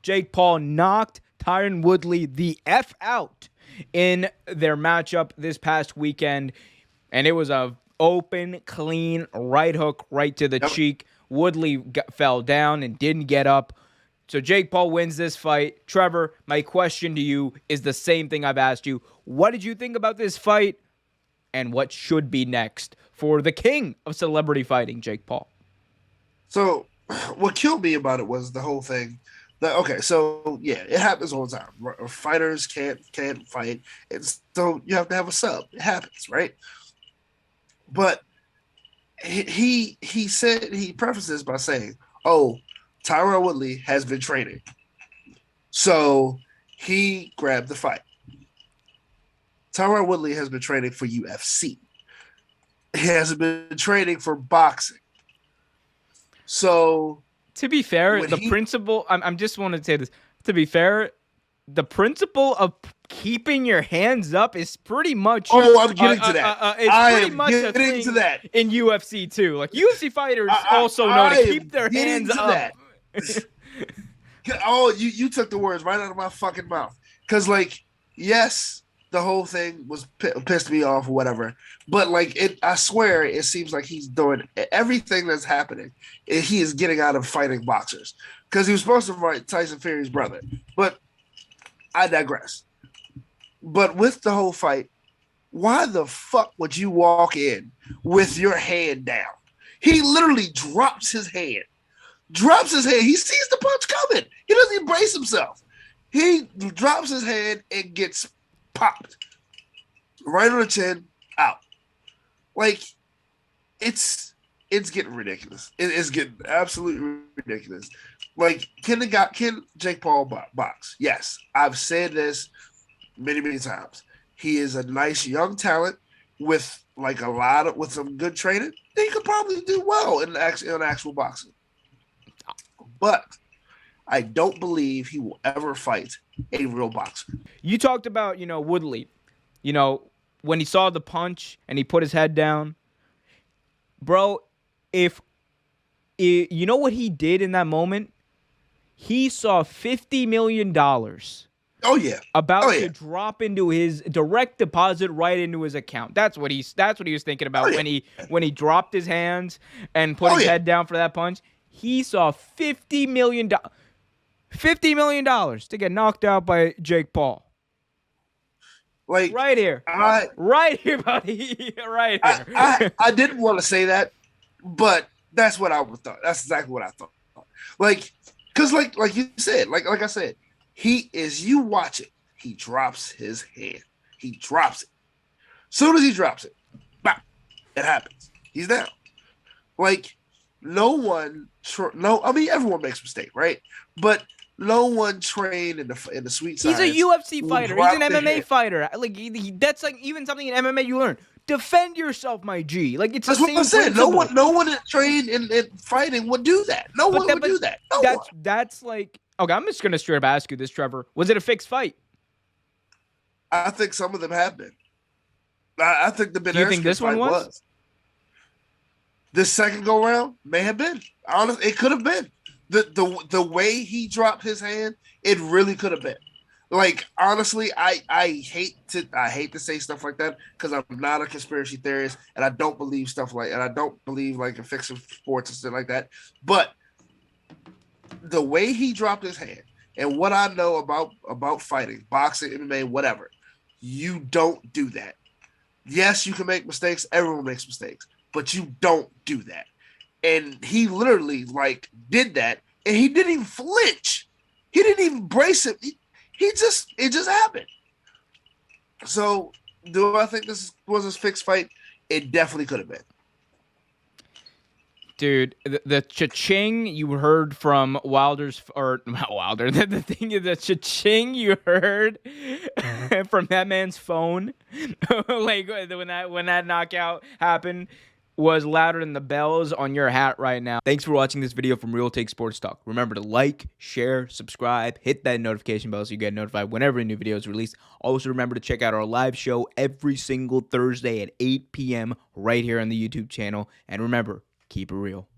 Jake Paul knocked Tyron Woodley the F out in their matchup this past weekend. And it was a open, clean right hook right to the cheek. Woodley fell down and didn't get up. So Jake Paul wins this fight. Trevor, my question to you is the same thing I've asked you. What did you think about this fight? And what should be next for the king of celebrity fighting, Jake Paul? So what killed me about it was the whole thing. So yeah, it happens all the time. Fighters can't fight, and so you have to have a sub. It happens, right? But he said, he prefaced this by saying, "Oh, Tyron Woodley has been training, so he grabbed the fight." Tyron Woodley has been training for UFC. He hasn't been training for boxing. So, to be fair, principle, I'm just want to say this. To be fair, the principle of keeping your hands up is pretty much. Oh, I'm getting to that. It's pretty much a thing to that in UFC too. Like UFC fighters also know to keep their hands up. Oh, you took the words right out of my fucking mouth. Because, like, yes, the whole thing was pissed me off or whatever. But, like, I swear it seems like he's doing everything that's happening. He is getting out of fighting boxers. Because he was supposed to fight Tyson Fury's brother. But I digress. But with the whole fight, why the fuck would you walk in with your hand down? He literally drops his hand. He sees the punch coming. He doesn't even brace himself. He drops his hand and gets popped right on the chin, out. Like, it's getting ridiculous. It's getting absolutely ridiculous. Like, can Jake Paul box? Yes, I've said this many times. He is a nice young talent with with some good training. He could probably do well in actual boxing. But I don't believe he will ever fight a real boxer. You talked about, Woodley, when he saw the punch and he put his head down. Bro, if you know what he did in that moment? He saw $50 million. Oh yeah. About to drop into his direct deposit right into his account. That's what he was thinking about when he dropped his hands and put his head down for that punch. He saw $50 million to get knocked out by Jake Paul. Like, right here, buddy, right here. I didn't want to say that, but that's what I thought. That's exactly what I thought. Like, because like you said, like I said, you watch it, he drops his hand. He drops it. Soon as he drops it, bam, it happens. He's down. Like, everyone makes mistakes, right? But no one trained in the sweet science. He's a UFC fighter. He's an MMA fighter. Like, that's like even something in MMA you learn. Defend yourself, my G. Like, it's that's the same what I said. principle. No one trained in fighting would do that. No one would do that. That's like, okay, I'm just gonna straight up ask you this, Trevor. Was it a fixed fight? I think some of them have been. I think the Ben. Do you think this one was? This second go round may have been. Honestly, it could have been. The way he dropped his hand, it really could have been. Like, honestly, I hate to say stuff like that because I'm not a conspiracy theorist and I don't believe in fictional sports and stuff like that. But the way he dropped his hand and what I know about fighting, boxing, MMA, whatever, you don't do that. Yes, you can make mistakes. Everyone makes mistakes, but you don't do that. And he literally did that, and he didn't even flinch. He didn't even brace it. It just happened. So, do I think this was a fixed fight? It definitely could have been. Dude, the cha-ching you heard from Wilder's, or not Wilder, the thing is the cha-ching you heard from that man's phone, like when that knockout happened, was louder than the bells on your hat right now. Thanks for watching this video from Real Take Sports Talk. Remember to like, share, subscribe, hit that notification bell so you get notified whenever a new video is released. Also, remember to check out our live show every single Thursday at 8 p.m. right here on the YouTube channel. And remember, keep it real.